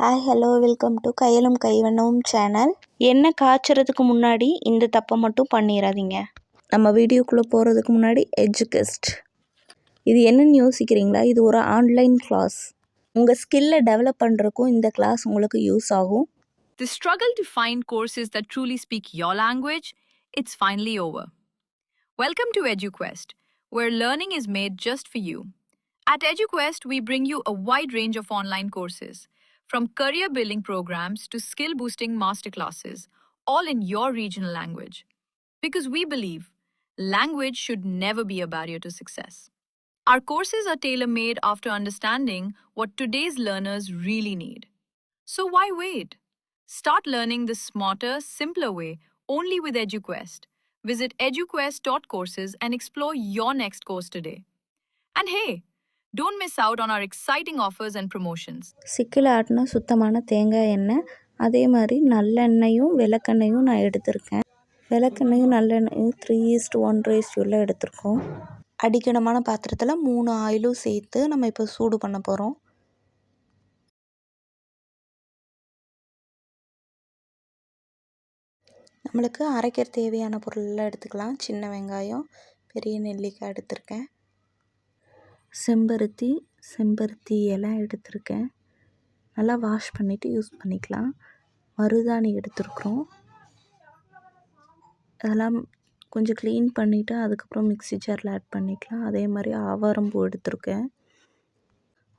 Hi hello welcome to கையலும் கைவண்ணமும் channel. எண்ணெய் காய்ச்சறதுக்கு முன்னாடி இந்த தப்பை மட்டும் பண்ணிடாதீங்க. நம்ம வீடியோக்குள்ளே போகிறதுக்கு முன்னாடி எஜுகெஸ்ட் இது என்னன்னு யோசிக்கிறீங்களா? இது ஒரு ஆன்லைன் கிளாஸ். உங்கள் ஸ்கில்லை டெவலப் பண்ணுறதுக்கும் இந்த கிளாஸ் உங்களுக்கு யூஸ் ஆகும். The struggle to find courses that truly speak your language, it's finally over. Welcome to EduQuest, where learning is made just for you. At EduQuest, we bring you a wide range of online courses, from career building programs to skill boosting masterclasses, all in your regional language. Because we believe language should never be a barrier to success. Our courses are tailor made after understanding what today's learners really need. So why wait? Start learning the smarter, simpler way only with EduQuest. Visit eduquest.courses and explore your next course today. And hey, don't miss out on our exciting offers and promotions. சிக்கில் ஆட்டின சுத்தமான தேங்காய் எண்ணெய், அதே மாதிரி நல்லெண்ணெயும் விளக்கெண்ணையும் நான் எடுத்திருக்கேன். விளக்கெண்ணையும் நல்லெண்ணெயும் 3:1 எடுத்திருக்கோம். அடிக்கனமான பாத்திரத்தில் 3 ஆயிலும் சேர்த்து நம்ம இப்போ சூடு பண்ண போகிறோம். நம்மளுக்கு அரைக்கிற தேவையான பொருளெல்லாம் எடுத்துக்கலாம். சின்ன வெங்காயம், பெரிய நெல்லிக்காய் எடுத்திருக்கேன். செம்பருத்தி இலை எடுத்திருக்கேன். நல்லா வாஷ் பண்ணிவிட்டு யூஸ் பண்ணிக்கலாம். மருதாணி எடுத்துருக்குறோம். அதெல்லாம் கொஞ்சம் க்ளீன் பண்ணிவிட்டு அதுக்கப்புறம் மிக்ஸி ஜாரில் ஆட் பண்ணிக்கலாம். அதே மாதிரி ஆவாரம்பூ எடுத்திருக்கேன்.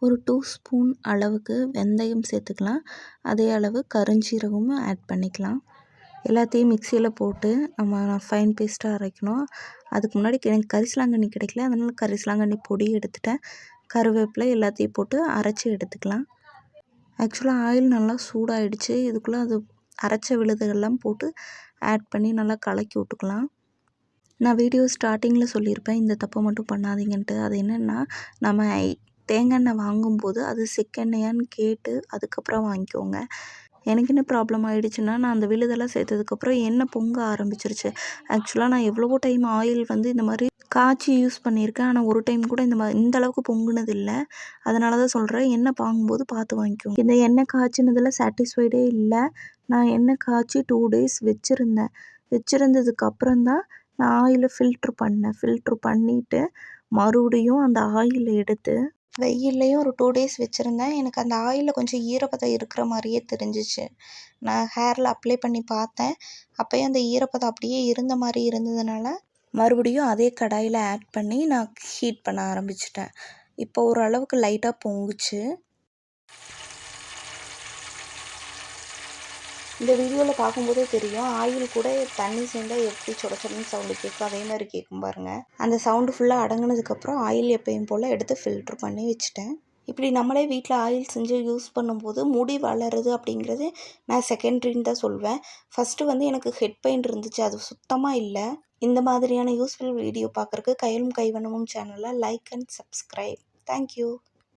ஒரு 2 ஸ்பூன் அளவுக்கு வெந்தயம் சேர்த்துக்கலாம். அதே அளவு கருஞ்சீரகமும் ஆட் பண்ணிக்கலாம். எல்லாத்தையும் மிக்சியில் போட்டு நம்ம ஃபைன் பேஸ்ட்டாக அரைக்கணும். அதுக்கு முன்னாடி எனக்கு கரிசலாங்கண்ணி கிடைக்கல, அதனால் கரிசலாங்கண்ணி பொடி எடுத்துட்டேன். கருவேப்பிலை எல்லாத்தையும் போட்டு அரைச்சி எடுத்துக்கலாம். ஆக்சுவலாக ஆயில் நல்லா சூடாகிடுச்சு. இதுக்குள்ளே அது அரைச்ச விழுதுகள்லாம் போட்டு ஆட் பண்ணி நல்லா கலக்கி விட்டுக்கலாம். நான் வீடியோ ஸ்டார்டிங்கில் சொல்லியிருப்பேன் இந்த தப்பை மட்டும் பண்ணாதீங்கன்ட்டு. அது என்னென்னா, நம்ம தேங்காய் எண்ணெய் வாங்கும்போது அது செக்கெண்ணெயான்னு கேட்டு அதுக்கப்புறம் வாங்கிக்கோங்க. எனக்கு என்ன ப்ராப்ளம் ஆகிடுச்சுன்னா, நான் அந்த விழுதெல்லாம் சேர்த்ததுக்கப்புறம் எண்ணெய் பொங்க ஆரம்பிச்சிருச்சு. ஆக்சுவலாக நான் எவ்வளவோ டைம் ஆயில் இந்த மாதிரி காய்ச்சி யூஸ் பண்ணியிருக்கேன். ஆனால் ஒரு டைம் கூட இந்த அளவுக்கு பொங்குனது இல்லை. அதனால தான் சொல்கிறேன், எண்ணெய் வாங்கும்போது பார்த்து வாங்கிக்கோங்க. இந்த எண்ணெய் காய்ச்சினதில் சாட்டிஸ்ஃபைடே இல்லை. நான் எண்ணெய் காய்ச்சி 2 days வச்சுருந்ததுக்கப்புறம் தான் நான் ஆயிலை ஃபில்ட்ரு பண்ணிவிட்டு மறுபடியும் அந்த ஆயிலை எடுத்து வெயில்லையும் ஒரு 2 days வச்சுருந்தேன். எனக்கு அந்த ஆயிலில் கொஞ்சம் ஈரப்பதம் இருக்கிற மாதிரியே தெரிஞ்சிச்சு. நான் ஹேரில் அப்ளை பண்ணி பார்த்தேன். அப்போயும் அந்த ஈரப்பதம் அப்படியே இருந்த மாதிரி இருந்ததுனால மறுபடியும் அதே கடாயில் ஆட் பண்ணி நான் ஹீட் பண்ண ஆரம்பிச்சிட்டேன். இப்போ ஓரளவுக்கு லைட்டாக பொங்குச்சு. இந்த வீடியோவில் பார்க்கும்போதே தெரியும், ஆயில் கூட தண்ணி சேர்ந்தால் எப்படி சொடச்சொடன்னு சவுண்டு கேட்கும், அதே மாதிரி கேட்கும் பாருங்கள். அந்த சவுண்டு ஃபுல்லாக அடங்கினதுக்கப்புறம் ஆயில் எப்பயும் போல் எடுத்து ஃபில்ட்ரு பண்ணி வச்சுட்டேன். இப்படி நம்மளே வீட்டில் ஆயில் செஞ்சு யூஸ் பண்ணும்போது முடி வளருது அப்படிங்கிறது நான் செகண்ட்ரின்னு தான் சொல்வேன். ஃபஸ்ட்டு எனக்கு ஹெட் பெயின் இருந்துச்சு, அது சுத்தமாக இல்லை. இந்த மாதிரியான யூஸ்ஃபுல் வீடியோ பார்க்குறக்கு கையலும் கைவண்ணமும் சேனலை லைக் அண்ட் சப்ஸ்கிரைப். தேங்க்யூ.